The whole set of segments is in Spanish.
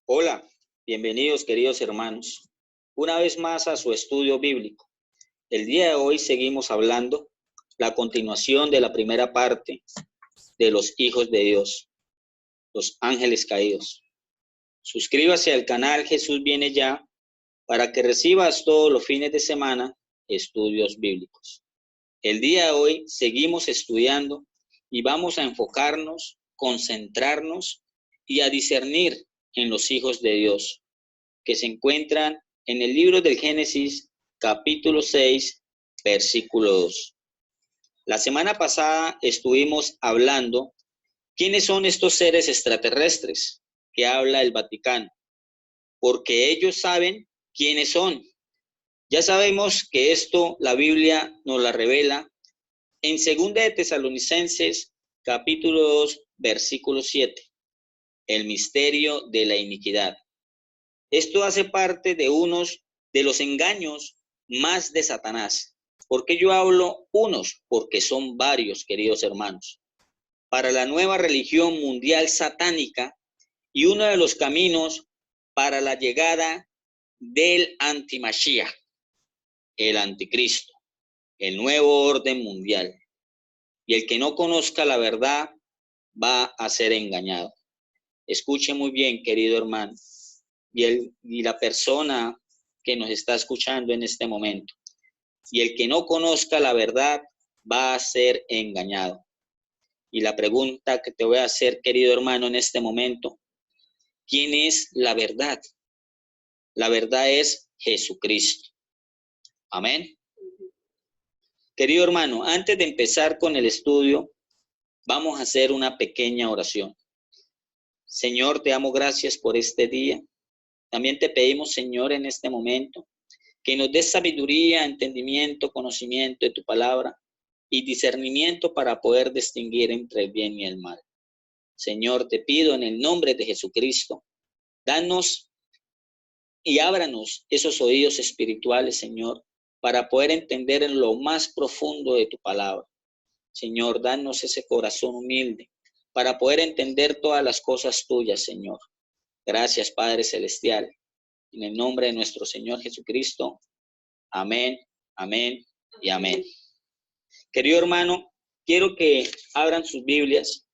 Hola, bienvenidos queridos hermanos, una vez más a su estudio bíblico. El día de hoy seguimos hablando la continuación de la primera parte de los hijos de Dios, los ángeles caídos. Suscríbase al canal Jesús Viene Ya para que recibas todos los fines de semana estudios bíblicos. El día de hoy seguimos estudiando y vamos a enfocarnos, concentrarnos y a discernir en los hijos de Dios, que se encuentran en el libro del Génesis, capítulo 6, versículo 2. La semana pasada estuvimos hablando quiénes son estos seres extraterrestres que habla el Vaticano, porque ellos saben quiénes son. Ya sabemos que esto la Biblia nos la revela en 2 de Tesalonicenses, capítulo 2, versículo 7, el misterio de la iniquidad. Esto hace parte de unos de los engaños más de Satanás. ¿Por qué yo hablo unos? Porque son varios, queridos hermanos. Para la nueva religión mundial satánica y uno de los caminos para la llegada del antimashiach, el anticristo, el nuevo orden mundial. Y el que no conozca la verdad va a ser engañado. Escuche muy bien, querido hermano, y la persona que nos está escuchando en este momento. Y el que no conozca la verdad va a ser engañado. Y la pregunta que te voy a hacer, querido hermano, en este momento, ¿quién es la verdad? La verdad es Jesucristo. Amén. Querido hermano, antes de empezar con el estudio, vamos a hacer una pequeña oración. Señor, te damos gracias por este día. También te pedimos, Señor, en este momento, que nos des sabiduría, entendimiento, conocimiento de tu palabra y discernimiento para poder distinguir entre el bien y el mal. Señor, te pido en el nombre de Jesucristo, danos y ábranos esos oídos espirituales, Señor, para poder entender en lo más profundo de tu palabra. Señor, danos ese corazón humilde para poder entender todas las cosas tuyas, Señor. Gracias, Padre Celestial. En el nombre de nuestro Señor Jesucristo. Amén, amén y amén. Querido hermano, quiero que abran sus Biblias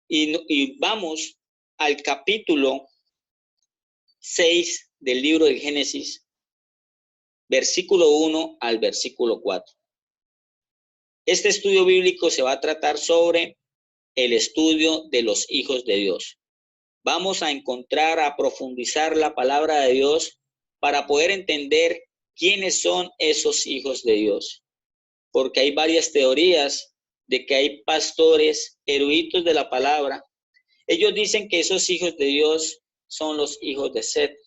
y vamos al capítulo 6 del libro del Génesis, versículo 1 al versículo 4. Este estudio bíblico se va a tratar sobre el estudio de los hijos de Dios. Vamos a encontrar, a profundizar la palabra de Dios para poder entender quiénes son esos hijos de Dios. Porque hay varias teorías de que hay pastores eruditos de la palabra. Ellos dicen que esos hijos de Dios son los hijos de Set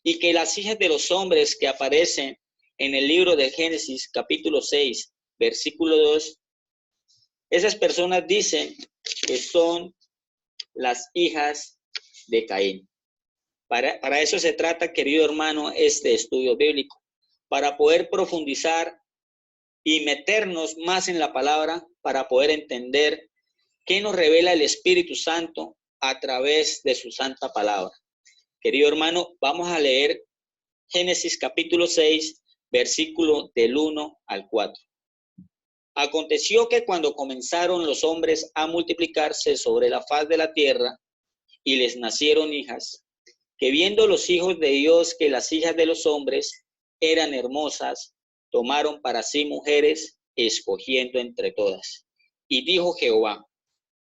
y que las hijas de los hombres que aparecen en el libro de Génesis capítulo 6, versículo 2, esas personas dicen que son las hijas de Caín. Para eso se trata, querido hermano, este estudio bíblico, para poder profundizar y meternos más en la palabra para poder entender qué nos revela el Espíritu Santo a través de su santa palabra. Querido hermano, vamos a leer Génesis capítulo 6, versículo del 1 al 4. Aconteció que cuando comenzaron los hombres a multiplicarse sobre la faz de la tierra y les nacieron hijas, que viendo los hijos de Dios que las hijas de los hombres eran hermosas, tomaron para sí mujeres, escogiendo entre todas. Y dijo Jehová: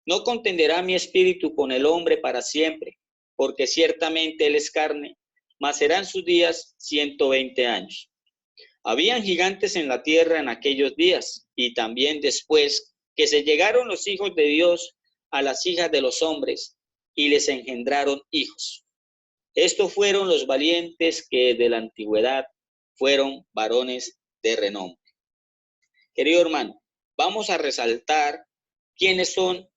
no contenderá mi espíritu con el hombre para siempre, porque ciertamente él es carne, mas serán sus días 120 años. Habían gigantes en la tierra en aquellos días, y también después que se llegaron los hijos de Dios a las hijas de los hombres, y les engendraron hijos. Estos fueron los valientes que de la antigüedad fueron varones de renombre. Querido hermano, vamos a resaltar quiénes son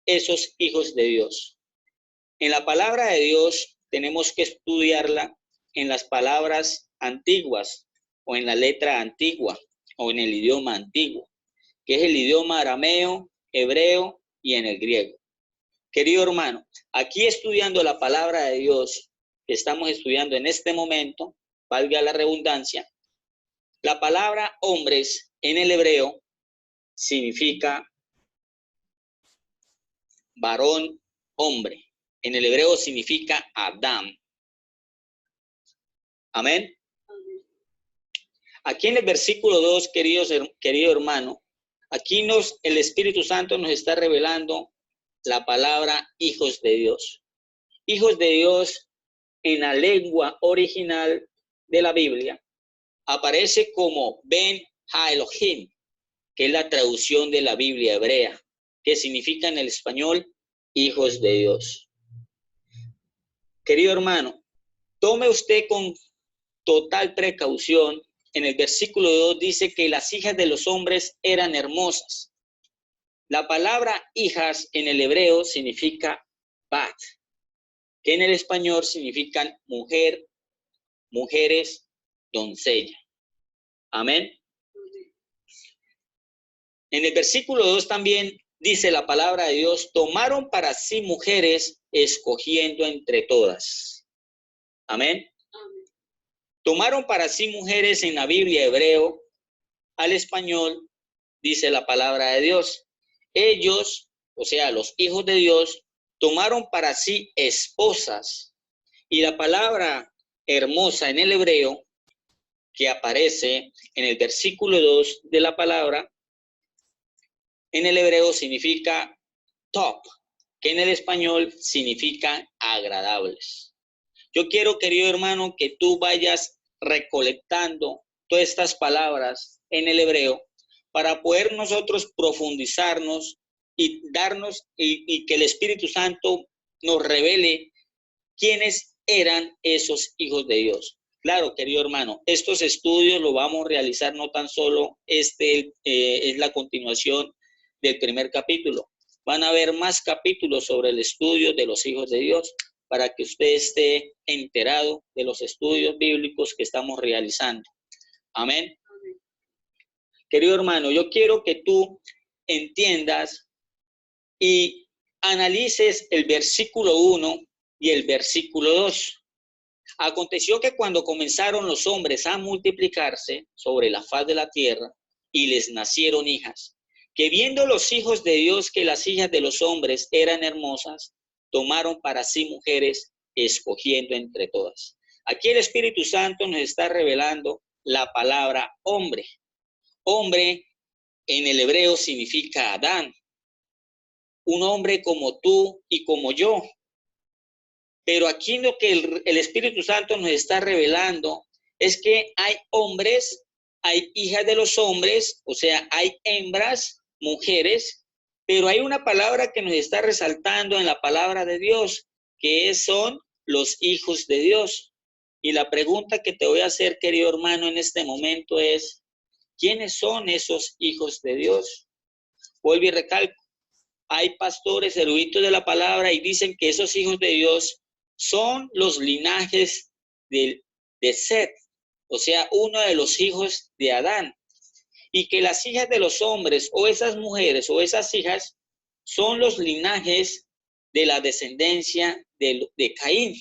esos hijos de Dios. En la palabra de Dios tenemos que estudiarla en las palabras antiguas o en la letra antigua o en el idioma antiguo, que es el idioma arameo, hebreo y en el griego. Querido hermano, aquí estudiando la palabra de Dios, que estamos estudiando en este momento, valga la redundancia, la palabra hombres en el hebreo significa varón, hombre. En el hebreo significa Adán. Amén. Aquí en el versículo 2, querido hermano, aquí el Espíritu Santo nos está revelando la palabra hijos de Dios. Hijos de Dios en la lengua original de la Biblia aparece como Ben Ha-Elohim, que es la traducción de la Biblia hebrea, que significa en el español hijos de Dios. Querido hermano, tome usted con total precaución. En el versículo 2 dice que las hijas de los hombres eran hermosas. La palabra hijas en el hebreo significa bat, que en el español significan mujer, mujeres, doncella. Amén. En el versículo 2 también dice la palabra de Dios, tomaron para sí mujeres escogiendo entre todas. Amén. Tomaron para sí mujeres en la Biblia hebreo, al español, dice la palabra de Dios. Ellos, o sea, los hijos de Dios, tomaron para sí esposas. Y la palabra hermosa en el hebreo, que aparece en el versículo 2 de la palabra, en el hebreo significa top, que en el español significa agradables. Yo quiero, querido hermano, que tú vayas recolectando todas estas palabras en el hebreo para poder nosotros profundizarnos y darnos y que el Espíritu Santo nos revele quiénes eran esos hijos de Dios. Claro, querido hermano, estos estudios los vamos a realizar no tan solo es la continuación del primer capítulo. Van a haber más capítulos sobre el estudio de los hijos de Dios, para que usted esté enterado de los estudios bíblicos que estamos realizando. Amén. Querido hermano, yo quiero que tú entiendas y analices el versículo 1 y el versículo 2. Aconteció que cuando comenzaron los hombres a multiplicarse sobre la faz de la tierra y les nacieron hijas, que viendo los hijos de Dios que las hijas de los hombres eran hermosas, tomaron para sí mujeres, escogiendo entre todas. Aquí el Espíritu Santo nos está revelando la palabra hombre. Hombre en el hebreo significa Adán, un hombre como tú y como yo. Pero aquí lo que el Espíritu Santo nos está revelando es que hay hombres, hay hijas de los hombres, o sea, hay hembras, mujeres, pero hay una palabra que nos está resaltando en la palabra de Dios, que son los hijos de Dios. Y la pregunta que te voy a hacer, querido hermano, en este momento es, ¿quiénes son esos hijos de Dios? Vuelvo y recalco, hay pastores eruditos de la palabra y dicen que esos hijos de Dios son los linajes de Set, o sea, uno de los hijos de Adán. Y que las hijas de los hombres o esas mujeres o esas hijas son los linajes de la descendencia de Caín.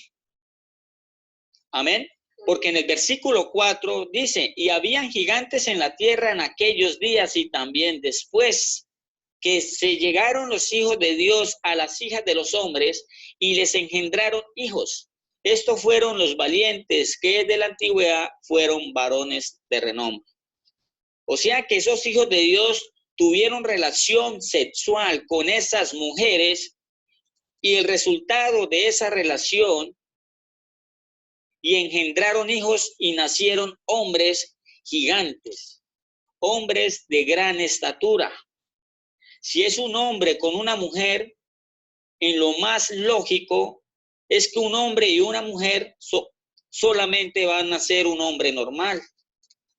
Amén. Porque en el versículo 4 dice, y habían gigantes en la tierra en aquellos días y también después, que se llegaron los hijos de Dios a las hijas de los hombres y les engendraron hijos. Estos fueron los valientes que de la antigüedad fueron varones de renombre. O sea que esos hijos de Dios tuvieron relación sexual con esas mujeres y el resultado de esa relación y engendraron hijos y nacieron hombres gigantes, hombres de gran estatura. Si es un hombre con una mujer, en lo más lógico es que un hombre y una mujer solamente van a ser un hombre normal.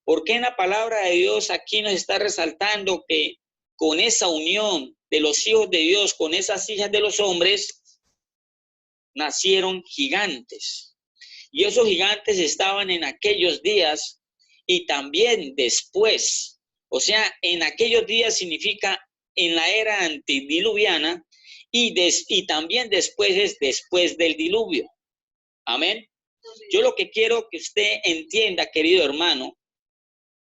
Porque en la palabra de Dios aquí nos está resaltando que con esa unión de los hijos de Dios con esas hijas de los hombres, nacieron gigantes. Y esos gigantes estaban en aquellos días y también después. O sea, en aquellos días significa en la era antediluviana y también después es después del diluvio. Amén. Yo lo que quiero que usted entienda, querido hermano,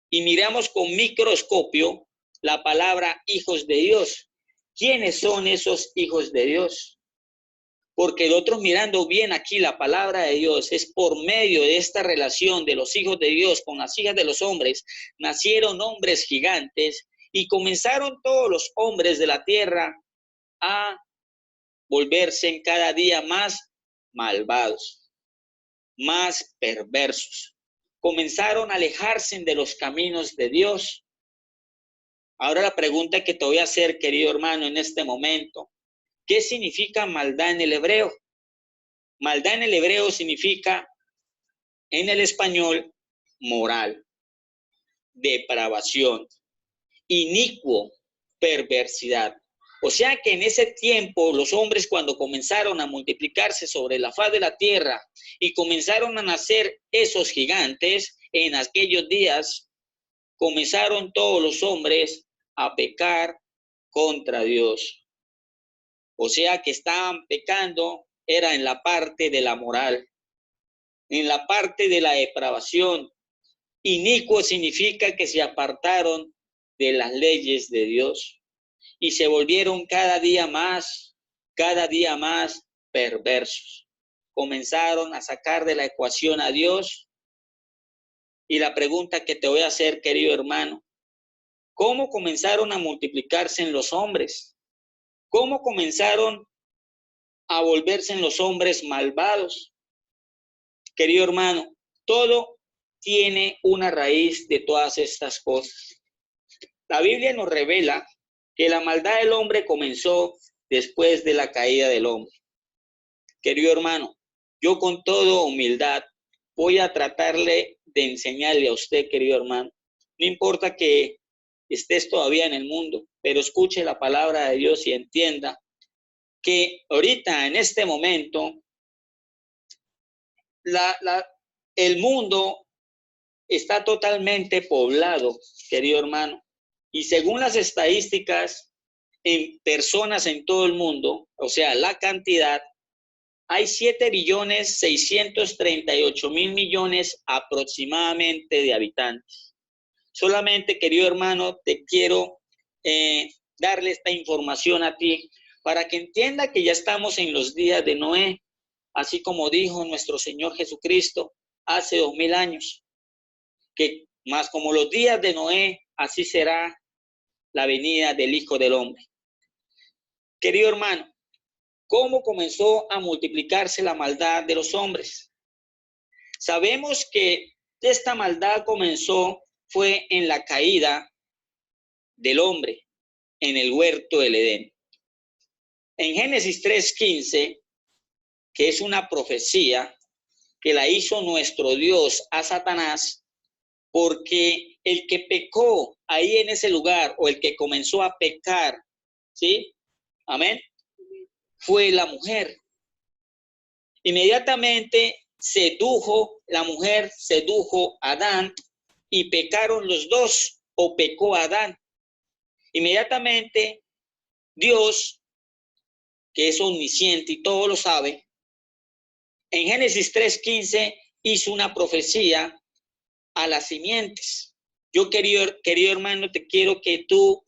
y miramos con microscopio la palabra hijos de Dios. ¿Quiénes son esos hijos de Dios? Porque nosotros mirando bien aquí la palabra de Dios, es por medio de esta relación de los hijos de Dios con las hijas de los hombres, nacieron hombres gigantes y comenzaron todos los hombres de la tierra a volverse en cada día más malvados, más perversos. Comenzaron a alejarse de los caminos de Dios. Ahora la pregunta que te voy a hacer, querido hermano, en este momento, ¿qué significa maldad en el hebreo? Maldad en el hebreo significa, en el español, moral, depravación, inicuo, perversidad. O sea que en ese tiempo los hombres, cuando comenzaron a multiplicarse sobre la faz de la tierra y comenzaron a nacer esos gigantes, en aquellos días comenzaron todos los hombres a pecar contra Dios. O sea que estaban pecando, era en la parte de la moral, en la parte de la depravación. Inicuo significa que se apartaron de las leyes de Dios y se volvieron cada día más perversos. Comenzaron a sacar de la ecuación a Dios. Y la pregunta que te voy a hacer, querido hermano, ¿cómo comenzaron a multiplicarse en los hombres? ¿Cómo comenzaron a volverse en los hombres malvados? Querido hermano, todo tiene una raíz de todas estas cosas. La Biblia nos revela que la maldad del hombre comenzó después de la caída del hombre. Querido hermano, yo con toda humildad voy a tratarle de enseñarle a usted, querido hermano. No importa que estés todavía en el mundo, pero escuche la palabra de Dios y entienda que ahorita, en este momento, el mundo está totalmente poblado, querido hermano. Y según las estadísticas, en personas en todo el mundo, o sea, la cantidad, hay 7.638.000.000.000 aproximadamente de habitantes. Solamente, querido hermano, te quiero darle esta información a ti para que entienda que ya estamos en los días de Noé, así como dijo nuestro Señor Jesucristo hace 2000 años, que más como los días de Noé, así será la venida del Hijo del Hombre. Querido hermano, ¿cómo comenzó a multiplicarse la maldad de los hombres? Sabemos que esta maldad fue en la caída del hombre en el huerto del Edén. En Génesis 3:15, que es una profecía que la hizo nuestro Dios a Satanás, porque el que pecó ahí en ese lugar, o el que comenzó a pecar, ¿sí? Amén. Fue la mujer. Inmediatamente la mujer sedujo a Adán y pecaron los dos, o pecó Adán. Inmediatamente Dios, que es omnisciente y todo lo sabe, en Génesis 3:15 hizo una profecía a las simientes. Yo, querido hermano, te quiero que tú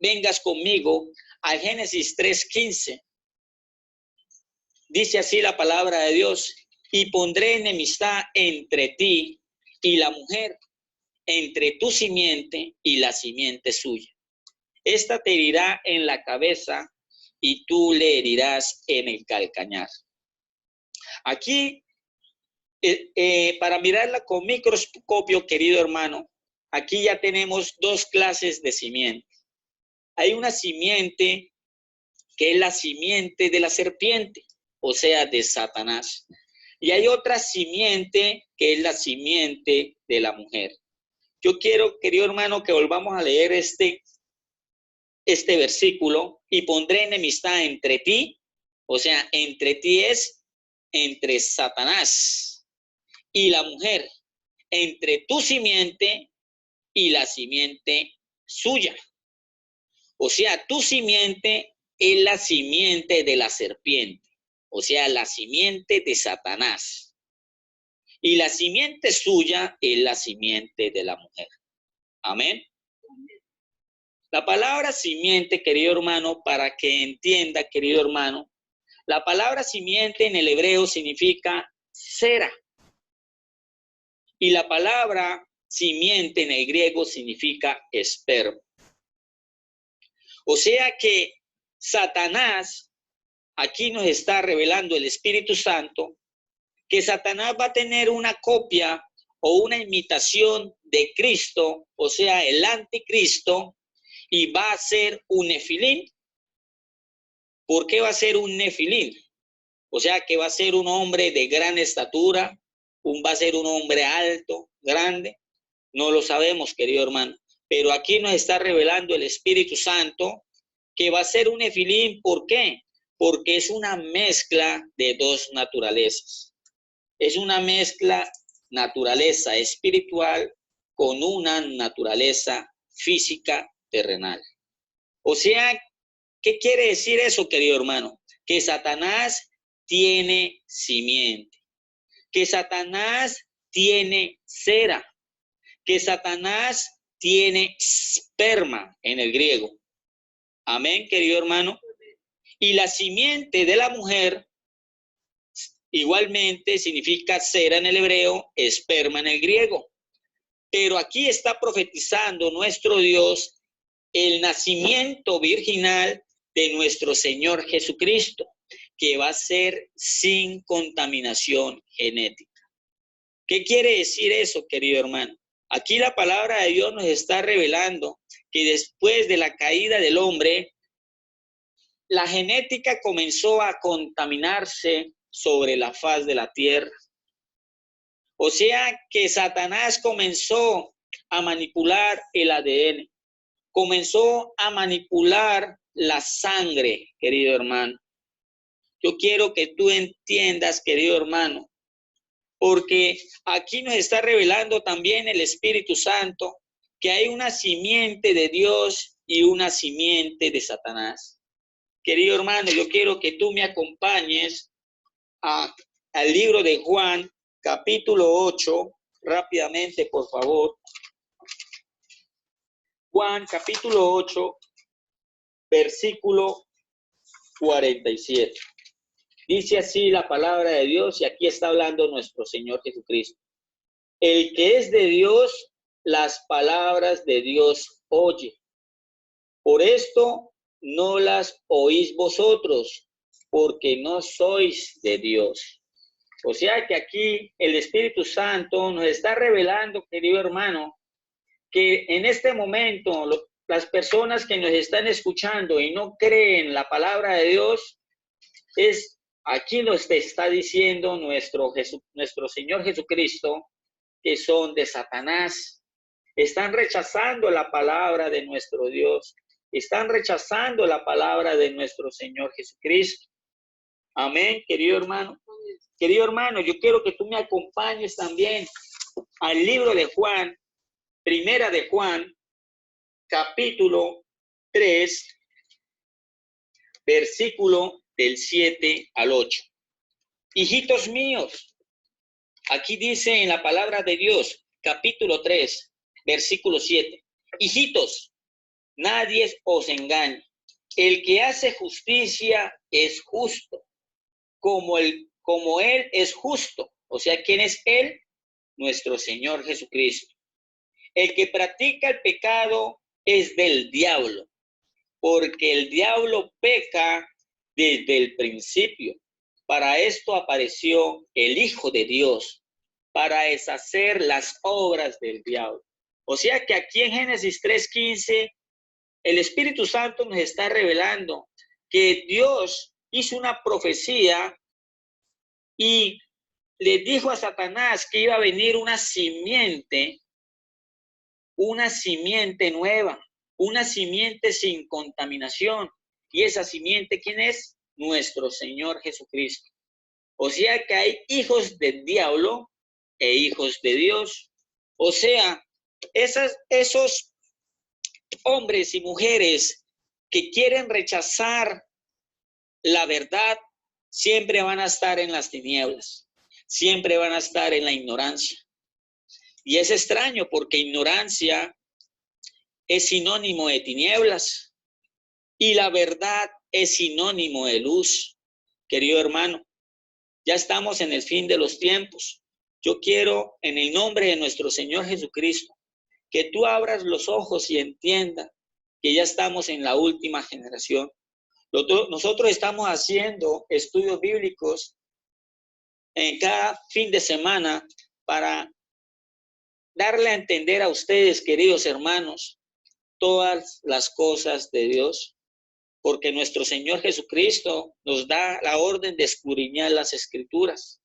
vengas conmigo a Génesis 3:15. Dice así la palabra de Dios: y pondré enemistad entre ti y la mujer, entre tu simiente y la simiente suya. Esta te herirá en la cabeza y tú le herirás en el calcañar. Aquí, para mirarla con microscopio, querido hermano, aquí ya tenemos dos clases de simiente. Hay una simiente que es la simiente de la serpiente, o sea, de Satanás. Y hay otra simiente que es la simiente de la mujer. Yo quiero, querido hermano, que volvamos a leer este versículo: y pondré enemistad entre ti, o sea, entre ti es entre Satanás y la mujer, entre tu simiente y la simiente suya. O sea, tu simiente es la simiente de la serpiente, o sea, la simiente de Satanás. y la simiente suya es la simiente de la mujer. Amén. La palabra simiente, querido hermano, para que entienda, querido hermano, la palabra simiente en el hebreo significa cera. Y la palabra simiente en el griego significa esperma. O sea que Satanás, aquí nos está revelando el Espíritu Santo, que Satanás va a tener una copia o una imitación de Cristo, o sea, el anticristo, y va a ser un nefilín. ¿Por qué va a ser un nefilín? O sea, que va a ser un hombre de gran estatura, va a ser un hombre alto, grande. No lo sabemos, querido hermano. Pero aquí nos está revelando el Espíritu Santo que va a ser un nefilín. ¿Por qué? Porque es una mezcla de dos naturalezas. Es una mezcla naturaleza espiritual con una naturaleza física terrenal. O sea, ¿qué quiere decir eso, querido hermano? Que Satanás tiene simiente, que Satanás tiene cera, que Satanás tiene esperma en el griego. Amén, querido hermano. Y la simiente de la mujer igualmente significa cera en el hebreo, esperma en el griego. Pero aquí está profetizando nuestro Dios el nacimiento virginal de nuestro Señor Jesucristo, que va a ser sin contaminación genética. ¿Qué quiere decir eso, querido hermano? Aquí la palabra de Dios nos está revelando que después de la caída del hombre, la genética comenzó a contaminarse sobre la faz de la tierra. O sea que Satanás comenzó a manipular el ADN, comenzó a manipular la sangre, querido hermano. Yo quiero que tú entiendas, querido hermano, porque aquí nos está revelando también el Espíritu Santo que hay una simiente de Dios y una simiente de Satanás. Querido hermano, yo quiero que tú me acompañes al libro de Juan, capítulo 8, rápidamente, por favor. Juan, capítulo 8, versículo 47. Dice así la palabra de Dios, y aquí está hablando nuestro Señor Jesucristo. El que es de Dios, las palabras de Dios oye. Por esto no las oís vosotros, porque no sois de Dios. O sea que aquí el Espíritu Santo nos está revelando, querido hermano, que en este momento las personas que nos están escuchando y no creen la palabra de Dios, aquí nos está diciendo nuestro Señor Jesucristo, que son de Satanás. Están rechazando la palabra de nuestro Dios. Están rechazando la palabra de nuestro Señor Jesucristo. Amén, querido hermano. Querido hermano, yo quiero que tú me acompañes también al libro de Juan, primera de Juan, capítulo 3, versículo del 7 al 8. Hijitos míos, aquí dice en la palabra de Dios, capítulo 3, versículo 7. Hijitos, nadie os engañe. El que hace justicia es justo, como él es justo. O sea, ¿quién es él? Nuestro Señor Jesucristo. El que practica el pecado es del diablo, porque el diablo peca desde el principio. Para esto apareció el Hijo de Dios, para deshacer las obras del diablo. O sea que aquí en Génesis 3:15, el Espíritu Santo nos está revelando que Dios hizo una profecía y le dijo a Satanás que iba a venir una simiente nueva, una simiente sin contaminación. Y esa simiente, ¿quién es? Nuestro Señor Jesucristo. O sea que hay hijos del diablo e hijos de Dios. O sea, esos hombres y mujeres que quieren rechazar la verdad siempre van a estar en las tinieblas. siempre van a estar en la ignorancia. Y es extraño porque ignorancia es sinónimo de tinieblas y la verdad es sinónimo de luz. Querido hermano, ya estamos en el fin de los tiempos. Yo quiero, en el nombre de nuestro Señor Jesucristo, que tú abras los ojos y entiendas que ya estamos en la última generación. Nosotros estamos haciendo estudios bíblicos en cada fin de semana para darle a entender a ustedes, queridos hermanos, todas las cosas de Dios, porque nuestro Señor Jesucristo nos da la orden de escudriñar las Escrituras.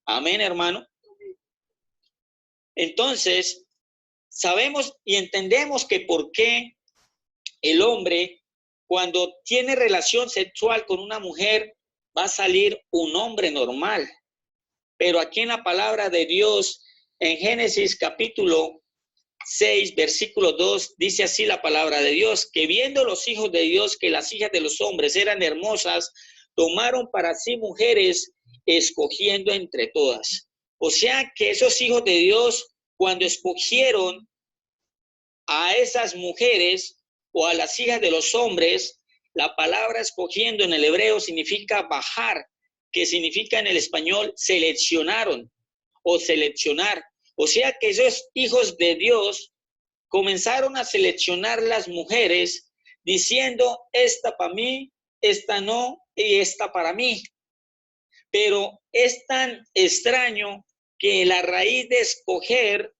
Amén, hermano. Entonces, sabemos y entendemos que por qué el hombre, cuando tiene relación sexual con una mujer, va a salir un hombre normal. Pero aquí en la palabra de Dios, en Génesis capítulo 6, versículo 2, dice así la palabra de Dios, que viendo los hijos de Dios que las hijas de los hombres eran hermosas, tomaron para sí mujeres, escogiendo entre todas. O sea que esos hijos de Dios, cuando escogieron a esas mujeres o a las hijas de los hombres, la palabra escogiendo en el hebreo significa bajar, que significa en el español seleccionaron o seleccionar. O sea que esos hijos de Dios comenzaron a seleccionar las mujeres diciendo, esta para mí, esta no y esta para mí. Pero es tan extraño que la raíz de escoger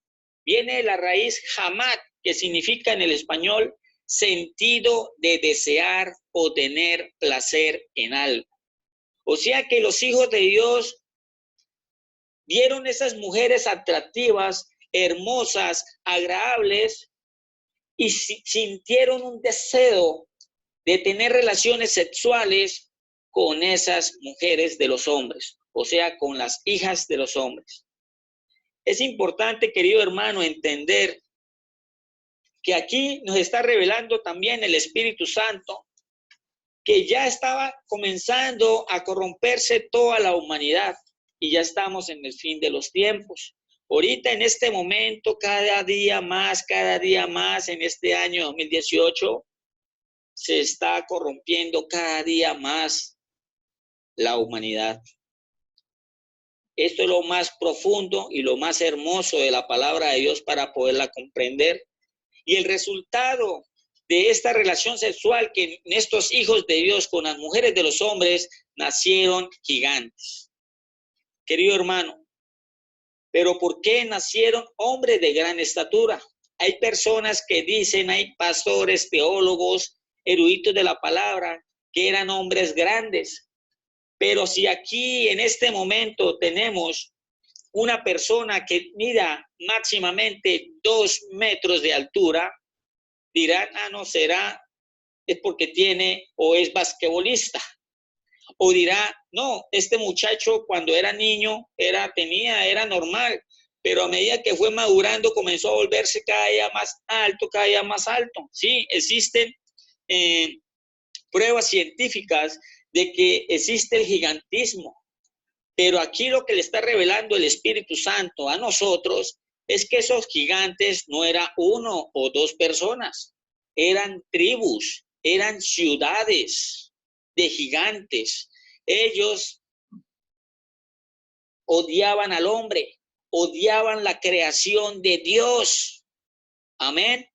viene de la raíz hamat, que significa en el español sentido de desear o tener placer en algo. O sea que los hijos de Dios vieron esas mujeres atractivas, hermosas, agradables y sintieron un deseo de tener relaciones sexuales con esas mujeres de los hombres, o sea, con las hijas de los hombres. Es importante, querido hermano, entender que aquí nos está revelando también el Espíritu Santo que ya estaba comenzando a corromperse toda la humanidad y ya estamos en el fin de los tiempos. Ahorita en este momento, cada día más, en este año 2018, se está corrompiendo cada día más la humanidad. Esto es lo más profundo y lo más hermoso de la palabra de Dios para poderla comprender. Y el resultado de esta relación sexual que en estos hijos de Dios con las mujeres de los hombres nacieron gigantes. Querido hermano, ¿pero por qué nacieron hombres de gran estatura? Hay personas que dicen, hay pastores, teólogos, eruditos de la palabra, que eran hombres grandes. Pero si aquí en este momento tenemos una persona que mida máximamente 2 metros de altura, dirán, no será, es porque tiene o es basquetbolista. O dirá, no, este muchacho cuando era niño era normal, pero a medida que fue madurando comenzó a volverse cada día más alto, cada día más alto. Sí, existen pruebas científicas de que existe el gigantismo, pero aquí lo que le está revelando el Espíritu Santo a nosotros es que esos gigantes no eran 1 o 2 personas, eran tribus, eran ciudades de gigantes. Ellos odiaban al hombre, odiaban la creación de Dios. Amén.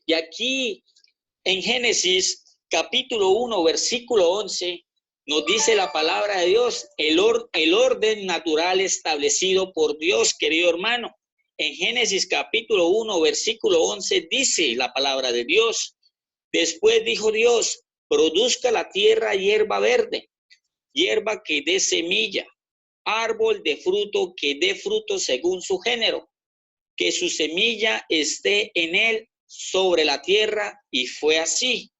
Y aquí en Génesis capítulo 1, versículo 11, nos dice la palabra de Dios, el orden natural establecido por Dios, querido hermano. En Génesis capítulo 1, versículo 11, dice la palabra de Dios. Después dijo Dios, produzca la tierra hierba verde, hierba que dé semilla, árbol de fruto que dé fruto según su género, que su semilla esté en él sobre la tierra, y fue así.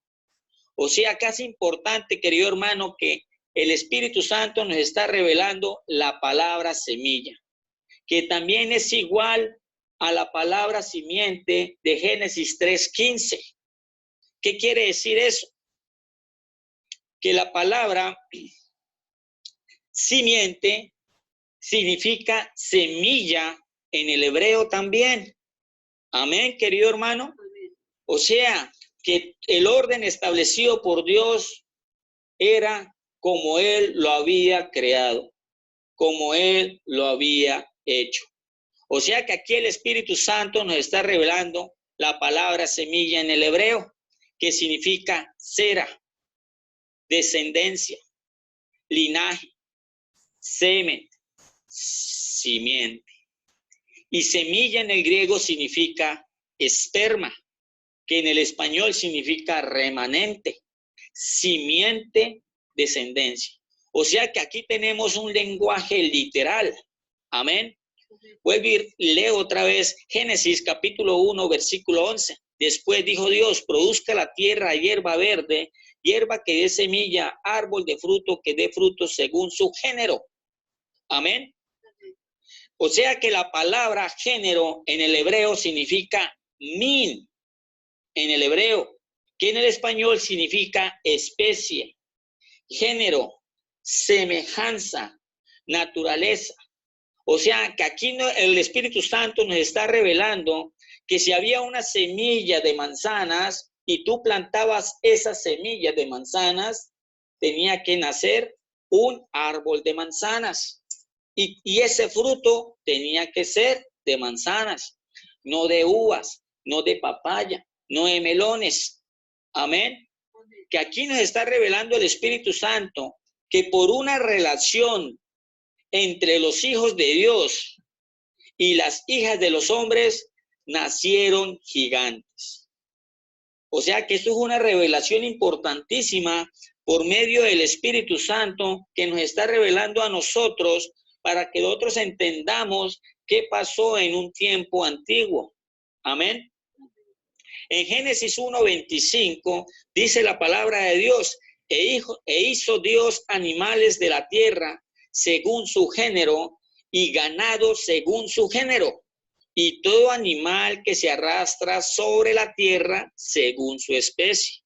O sea, casi importante, querido hermano, que el Espíritu Santo nos está revelando la palabra semilla, que también es igual a la palabra simiente de Génesis 3:15. ¿Qué quiere decir eso? Que la palabra simiente significa semilla en el hebreo también. Amén, querido hermano. O sea, que el orden establecido por Dios era como Él lo había creado, como Él lo había hecho. O sea que aquí el Espíritu Santo nos está revelando la palabra semilla en el hebreo, que significa cera, descendencia, linaje, semen, simiente. Y semilla en el griego significa esperma, que en el español significa remanente, simiente, descendencia. O sea que aquí tenemos un lenguaje literal. Amén. Vuelvo y leo otra vez Génesis capítulo 1, versículo 11. Después dijo Dios, produzca la tierra hierba verde, hierba que dé semilla, árbol de fruto que dé fruto según su género. Amén. O sea que la palabra género en el hebreo significa min, en el hebreo, que en el español significa especie, género, semejanza, naturaleza. O sea que aquí el Espíritu Santo nos está revelando que si había una semilla de manzanas y tú plantabas esas semillas de manzanas, tenía que nacer un árbol de manzanas. Y ese fruto tenía que ser de manzanas, no de uvas, no de papaya, no de melones. Amén. Que aquí nos está revelando el Espíritu Santo que por una relación entre los hijos de Dios y las hijas de los hombres nacieron gigantes. O sea que esto es una revelación importantísima por medio del Espíritu Santo que nos está revelando a nosotros para que nosotros entendamos qué pasó en un tiempo antiguo. Amén. En Génesis 1:25 dice la palabra de Dios, e hizo Dios animales de la tierra según su género y ganado según su género, y todo animal que se arrastra sobre la tierra según su especie.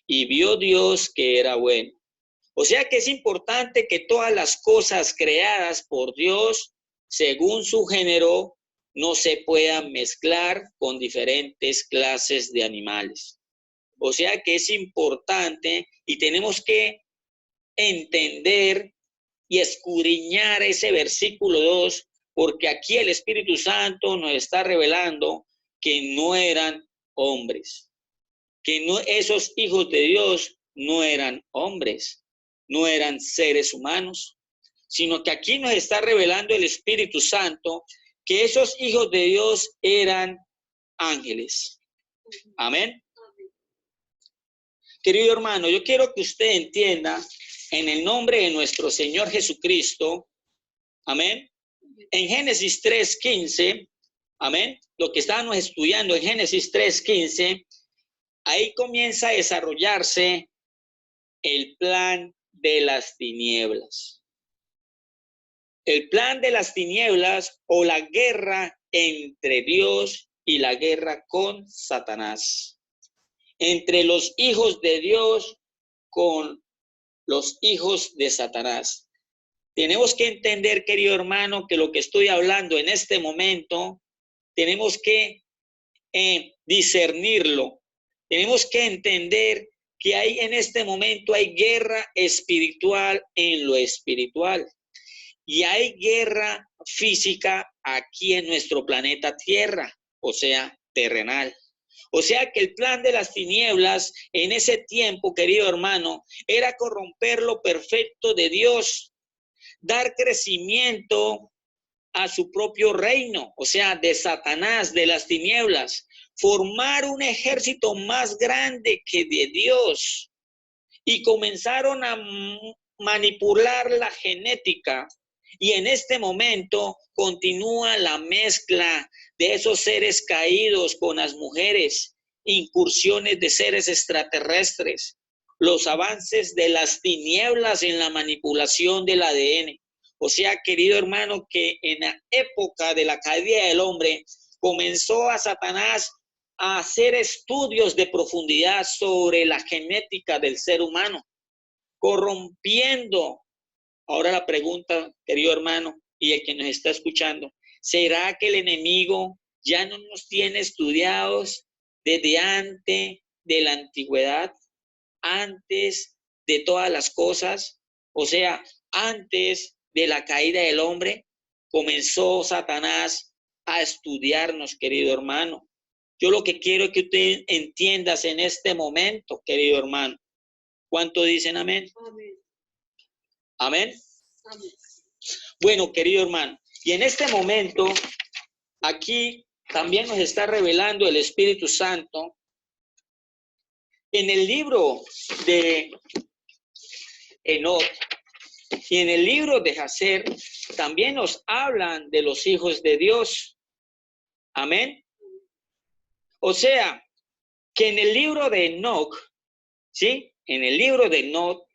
Y vio Dios que era bueno. O sea que es importante que todas las cosas creadas por Dios según su género no se puedan mezclar con diferentes clases de animales. O sea que es importante y tenemos que entender y escudriñar ese versículo 2, porque aquí el Espíritu Santo nos está revelando que no eran hombres, que no, esos hijos de Dios no eran hombres, no eran seres humanos, sino que aquí nos está revelando el Espíritu Santo que esos hijos de Dios eran ángeles. Amén. Querido hermano, yo quiero que usted entienda en el nombre de nuestro Señor Jesucristo, amén, en Génesis 3:15, amén, lo que estábamos estudiando en Génesis 3:15, ahí comienza a desarrollarse el plan de las tinieblas. El plan de las tinieblas o la guerra entre Dios y la guerra con Satanás. Entre los hijos de Dios con los hijos de Satanás. Tenemos que entender, querido hermano, que lo que estoy hablando en este momento, tenemos que discernirlo. Tenemos que entender que hay en este momento hay guerra espiritual en lo espiritual. Y hay guerra física aquí en nuestro planeta Tierra, o sea, terrenal. O sea que el plan de las tinieblas en ese tiempo, querido hermano, era corromper lo perfecto de Dios, dar crecimiento a su propio reino, o sea, de Satanás, de las tinieblas, formar un ejército más grande que de Dios. Y comenzaron a manipular la genética. Y en este momento continúa la mezcla de esos seres caídos con las mujeres, incursiones de seres extraterrestres, los avances de las tinieblas en la manipulación del ADN. O sea, querido hermano, que en la época de la caída del hombre comenzó a Satanás a hacer estudios de profundidad sobre la genética del ser humano, corrompiendo. Ahora la pregunta, querido hermano, y el que nos está escuchando, ¿será que el enemigo ya no nos tiene estudiados desde antes de la antigüedad, antes de todas las cosas? O sea, antes de la caída del hombre, comenzó Satanás a estudiarnos, querido hermano. Yo lo que quiero es que usted entiendas en este momento, querido hermano. ¿Cuánto dicen amén? Amén. ¿Amén? Amén. Bueno, querido hermano, y en este momento, aquí también nos está revelando el Espíritu Santo en el libro de Enoc y en el libro de Jacer, también nos hablan de los hijos de Dios. Amén. O sea, que en el libro de Enoc, ¿sí? En el libro de Enoc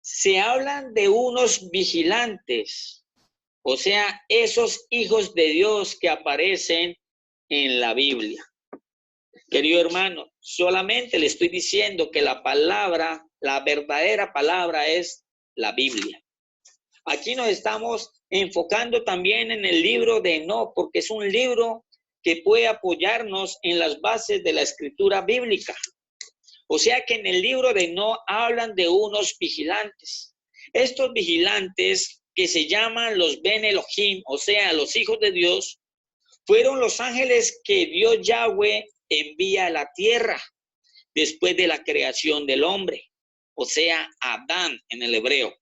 se hablan de unos vigilantes, o sea, esos hijos de Dios que aparecen en la Biblia. Querido hermano, solamente le estoy diciendo que la palabra, la verdadera palabra es la Biblia. Aquí nos estamos enfocando también en el libro de Enoc, porque es un libro que puede apoyarnos en las bases de la escritura bíblica. O sea que en el libro de Enoc hablan de unos vigilantes. Estos vigilantes que se llaman los Ben Elohim, o sea, los hijos de Dios, fueron los ángeles que Dios Yahweh envía a la tierra después de la creación del hombre, o sea, Adán en el hebreo,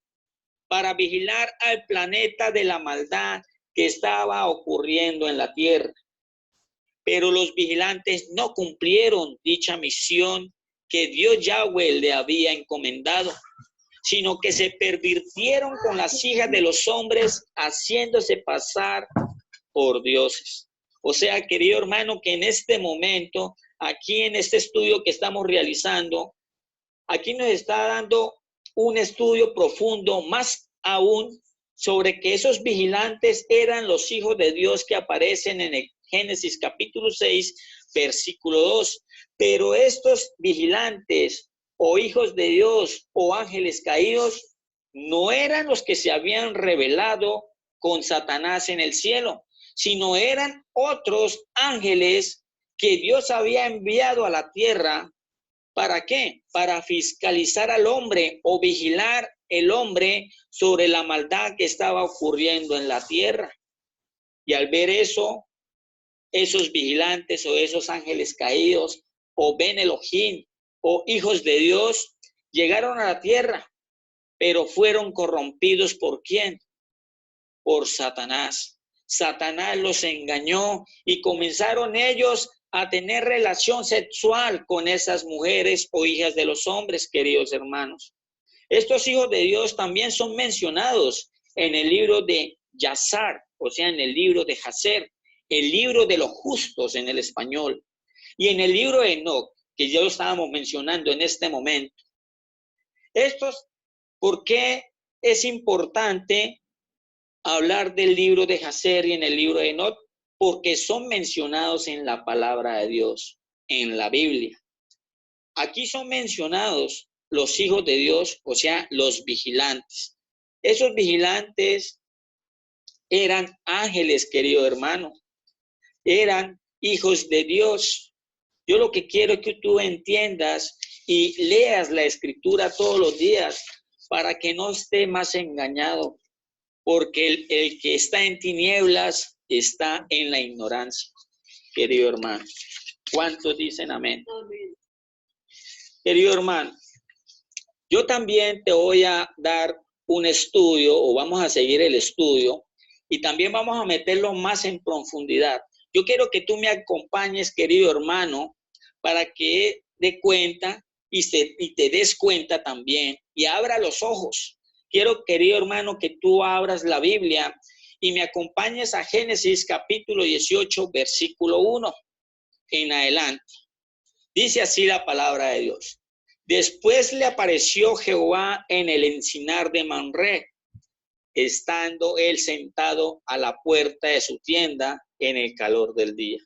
para vigilar al planeta de la maldad que estaba ocurriendo en la tierra. Pero los vigilantes no cumplieron dicha misión que Dios Yahweh le había encomendado, sino que se pervirtieron con las hijas de los hombres, haciéndose pasar por dioses. O sea, querido hermano, que en este momento, aquí en este estudio que estamos realizando, aquí nos está dando un estudio profundo, más aún, sobre que esos vigilantes eran los hijos de Dios que aparecen en el Génesis capítulo 6, versículo 2. Pero estos vigilantes o hijos de Dios o ángeles caídos no eran los que se habían rebelado con Satanás en el cielo, sino eran otros ángeles que Dios había enviado a la tierra. ¿Para qué? Para fiscalizar al hombre o vigilar el hombre sobre la maldad que estaba ocurriendo en la tierra. Y al ver eso, esos vigilantes o esos ángeles caídos o Ben Elohim o hijos de Dios llegaron a la tierra, pero fueron corrompidos ¿por quién? Por Satanás. Satanás los engañó y comenzaron ellos a tener relación sexual con esas mujeres o hijas de los hombres, queridos hermanos. Estos hijos de Dios también son mencionados en el libro de Yazar, o sea, en el libro de Jacer, el libro de los justos en el español, y en el libro de Enoc, que ya lo estábamos mencionando en este momento. Estos, ¿por qué es importante hablar del libro de Jacer y en el libro de Enoc? Porque son mencionados en la palabra de Dios, en la Biblia. Aquí son mencionados los hijos de Dios, o sea, los vigilantes. Esos vigilantes eran ángeles, querido hermano. Eran hijos de Dios. Yo lo que quiero es que tú entiendas y leas la escritura todos los días para que no esté más engañado, porque el que está en tinieblas está en la ignorancia, querido hermano. ¿Cuántos dicen amén? Amén. Querido hermano, yo también te voy a dar un estudio, o vamos a seguir el estudio, y también vamos a meterlo más en profundidad. Yo quiero que tú me acompañes, querido hermano, para que dé cuenta y te des cuenta también, y abra los ojos. Quiero, querido hermano, que tú abras la Biblia y me acompañes a Génesis capítulo 18, versículo 1 en adelante. Dice así la palabra de Dios. Después le apareció Jehová en el encinar de Mamre, estando él sentado a la puerta de su tienda en el calor del día.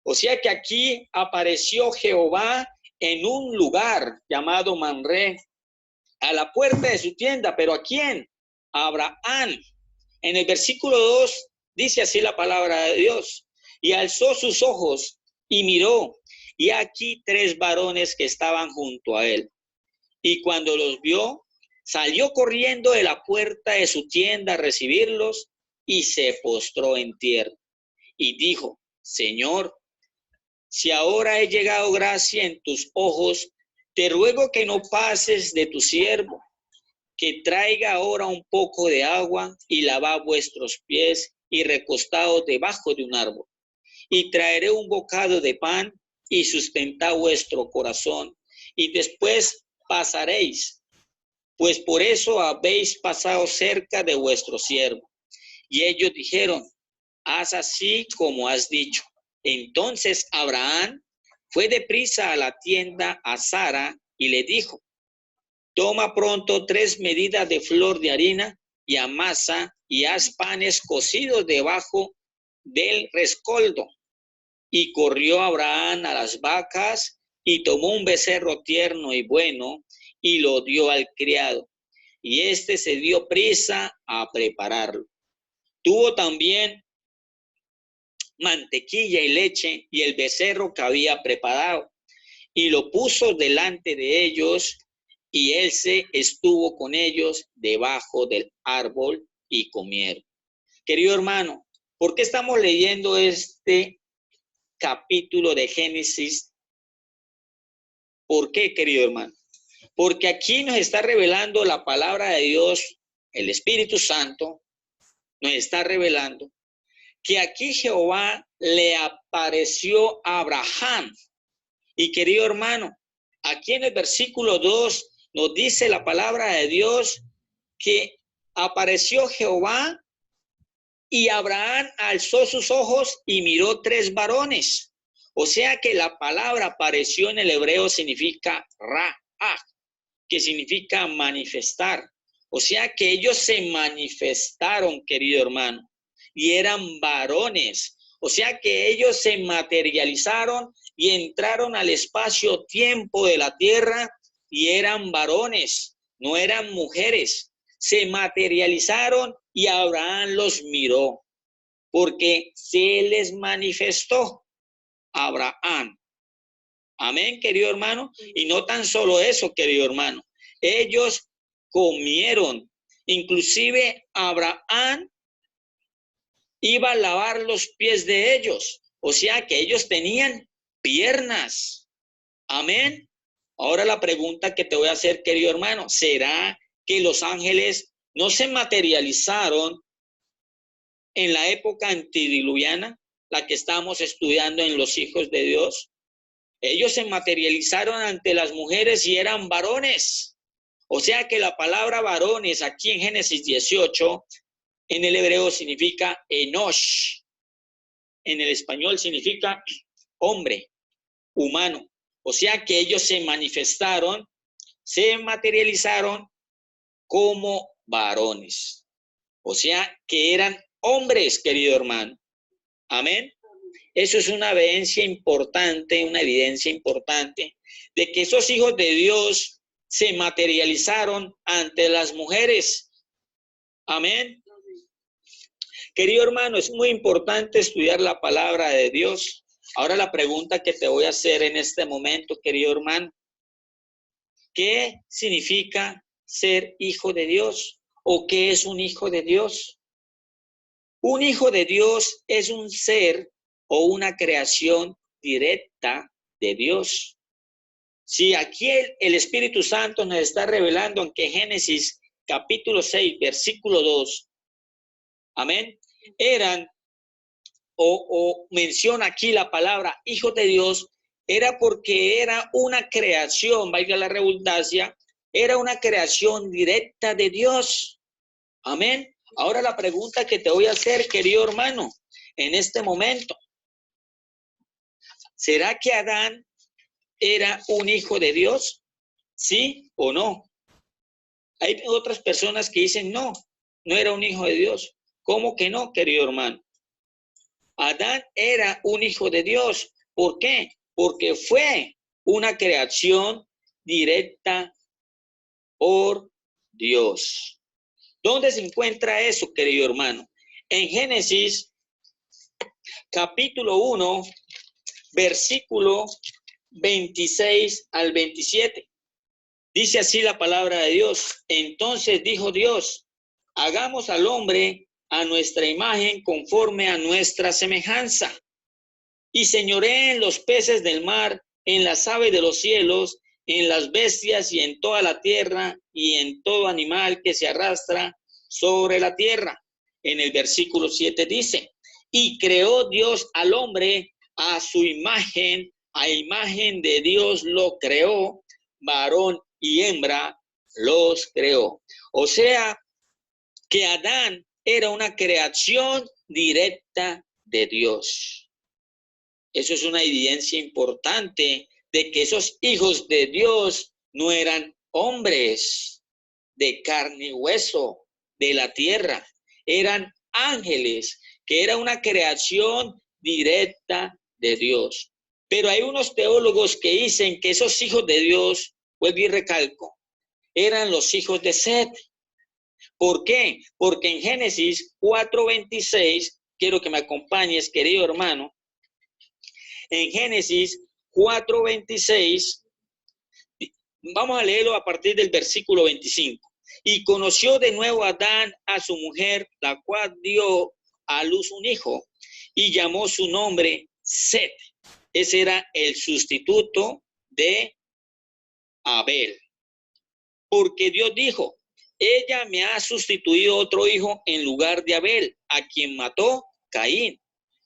O sea que aquí apareció Jehová en un lugar llamado Mamre, a la puerta de su tienda. ¿Pero a quién? A Abraham. En el versículo 2 dice así la palabra de Dios. Y alzó sus ojos y miró, y aquí 3 varones que estaban junto a él. Y cuando los vio, salió corriendo de la puerta de su tienda a recibirlos y se postró en tierra. Y dijo, Señor, si ahora he llegado gracia en tus ojos, te ruego que no pases de tu siervo, que traiga ahora un poco de agua y lava vuestros pies y recostados debajo de un árbol. Y traeré un bocado de pan y sustentad vuestro corazón, y después pasaréis, pues por eso habéis pasado cerca de vuestro siervo. Y ellos dijeron, haz así como has dicho. Entonces Abraham fue deprisa a la tienda a Sara y le dijo, toma pronto 3 medidas de flor de harina y amasa y haz panes cocidos debajo del rescoldo. Y corrió Abraham a las vacas y tomó un becerro tierno y bueno y lo dio al criado. Y éste se dio prisa a prepararlo. Tuvo también mantequilla y leche y el becerro que había preparado, y lo puso delante de ellos, y él se estuvo con ellos debajo del árbol y comieron. Querido hermano, ¿por qué estamos leyendo este capítulo de Génesis? ¿Por qué, querido hermano? Porque aquí nos está revelando la palabra de Dios, el Espíritu Santo nos está revelando que aquí Jehová le apareció a Abraham. Y querido hermano, aquí en el versículo 2 nos dice la palabra de Dios que apareció Jehová y Abraham alzó sus ojos y miró 3 varones. O sea que la palabra apareció en el hebreo significa ra'ah, que significa manifestar. O sea que ellos se manifestaron, querido hermano, y eran varones. O sea que ellos se materializaron y entraron al espacio-tiempo de la tierra y eran varones, no eran mujeres. Se materializaron y Abraham los miró porque se les manifestó a Abraham. Amén, querido hermano. Y no tan solo eso, querido hermano. Ellos comieron. Inclusive Abraham iba a lavar los pies de ellos. O sea que ellos tenían piernas. Amén. Ahora la pregunta que te voy a hacer, querido hermano, ¿será que los ángeles no se materializaron en la época antediluviana, la que estamos estudiando en los hijos de Dios? Ellos se materializaron ante las mujeres y eran varones. O sea que la palabra varones aquí en Génesis 18, en el hebreo significa enosh. En el español significa hombre, humano. O sea que ellos se manifestaron, se materializaron como varones. O sea que eran hombres, querido hermano. Amén. Eso es una evidencia importante de que esos hijos de Dios se materializaron ante las mujeres. Amén. Querido hermano, es muy importante estudiar la palabra de Dios. Ahora la pregunta que te voy a hacer en este momento, querido hermano, ¿qué significa ser hijo de Dios? ¿O qué es un hijo de Dios? Un hijo de Dios es un ser o una creación directa de Dios. Si aquí el Espíritu Santo nos está revelando en que Génesis capítulo 6, versículo 2, amén, eran o menciona aquí la palabra hijo de Dios, era porque era una creación, valga la redundancia, era una creación directa de Dios. Amén. Ahora la pregunta que te voy a hacer, querido hermano, en este momento, ¿será que Adán era un hijo de Dios? ¿Sí o no? Hay otras personas que dicen no, no era un hijo de Dios. ¿Cómo que no, querido hermano? Adán era un hijo de Dios. ¿Por qué? Porque fue una creación directa por Dios. ¿Dónde se encuentra eso, querido hermano? En Génesis capítulo 1, versículo 26 al 27. Dice así la palabra de Dios. Entonces dijo Dios, hagamos al hombre a nuestra imagen conforme a nuestra semejanza, y señoree en los peces del mar, en las aves de los cielos, en las bestias y en toda la tierra y en todo animal que se arrastra sobre la tierra. En el versículo 7 dice, y creó Dios al hombre a su imagen, a imagen de Dios lo creó, varón y hembra los creó. O sea, que Adán era una creación directa de Dios. Eso es una evidencia importante de que esos hijos de Dios no eran hombres de carne y hueso de la tierra, eran ángeles, que era una creación directa de Dios. Pero hay unos teólogos que dicen que esos hijos de Dios, vuelvo y recalco, eran los hijos de Set. ¿Por qué? Porque en Génesis 4:26, quiero que me acompañes, querido hermano, en Génesis 4:26, vamos a leerlo a partir del versículo 25. Y conoció de nuevo Adán a su mujer, la cual dio a luz un hijo, y llamó su nombre Set. Ese era el sustituto de Abel. Porque Dios dijo, ella me ha sustituido otro hijo en lugar de Abel, a quien mató Caín.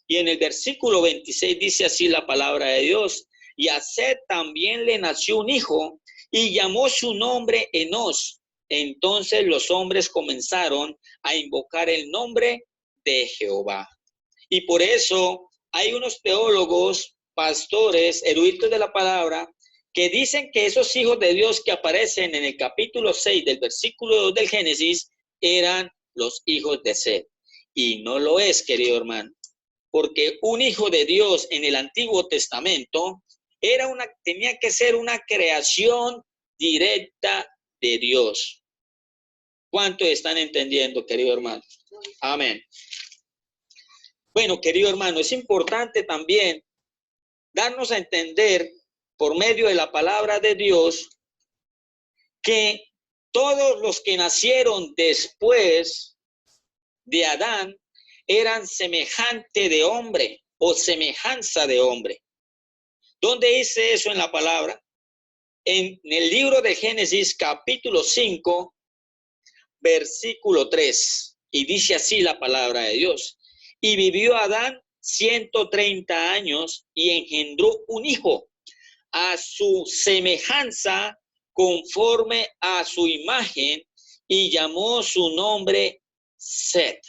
Y en el versículo 26 dice así la palabra de Dios, y a Set también le nació un hijo, y llamó su nombre Enos. Entonces los hombres comenzaron a invocar el nombre de Jehová. Y por eso hay unos teólogos, pastores, eruditos de la palabra, que dicen que esos hijos de Dios que aparecen en el capítulo 6 del versículo 2 del Génesis eran los hijos de Set. Y no lo es, querido hermano, porque un hijo de Dios en el Antiguo Testamento tenía que ser una creación directa de Dios. ¿Cuántos están entendiendo, querido hermano? Amén. Bueno, querido hermano, es importante también darnos a entender por medio de la palabra de Dios que todos los que nacieron después de Adán eran semejante de hombre o semejanza de hombre. ¿Dónde dice eso en la palabra? En el libro de Génesis capítulo 5, versículo 3. Y dice así la palabra de Dios. Y vivió Adán 130 años y engendró un hijo a su semejanza conforme a su imagen y llamó su nombre Set.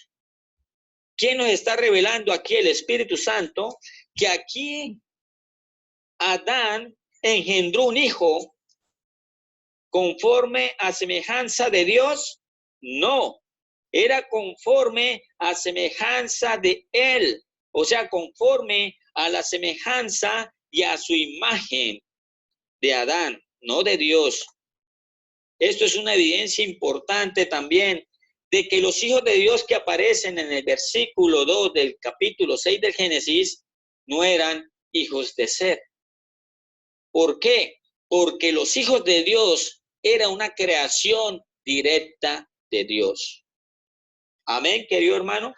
¿Quién nos está revelando aquí el Espíritu Santo? Que aquí Adán engendró un hijo conforme a semejanza de Dios. No, era conforme a semejanza de él, o sea, conforme a la semejanza y a su imagen de Adán, no de Dios. Esto es una evidencia importante también de que los hijos de Dios que aparecen en el versículo 2 del capítulo 6 del Génesis no eran hijos de Set. ¿Por qué? Porque los hijos de Dios eran una creación directa de Dios. Amén, querido hermano.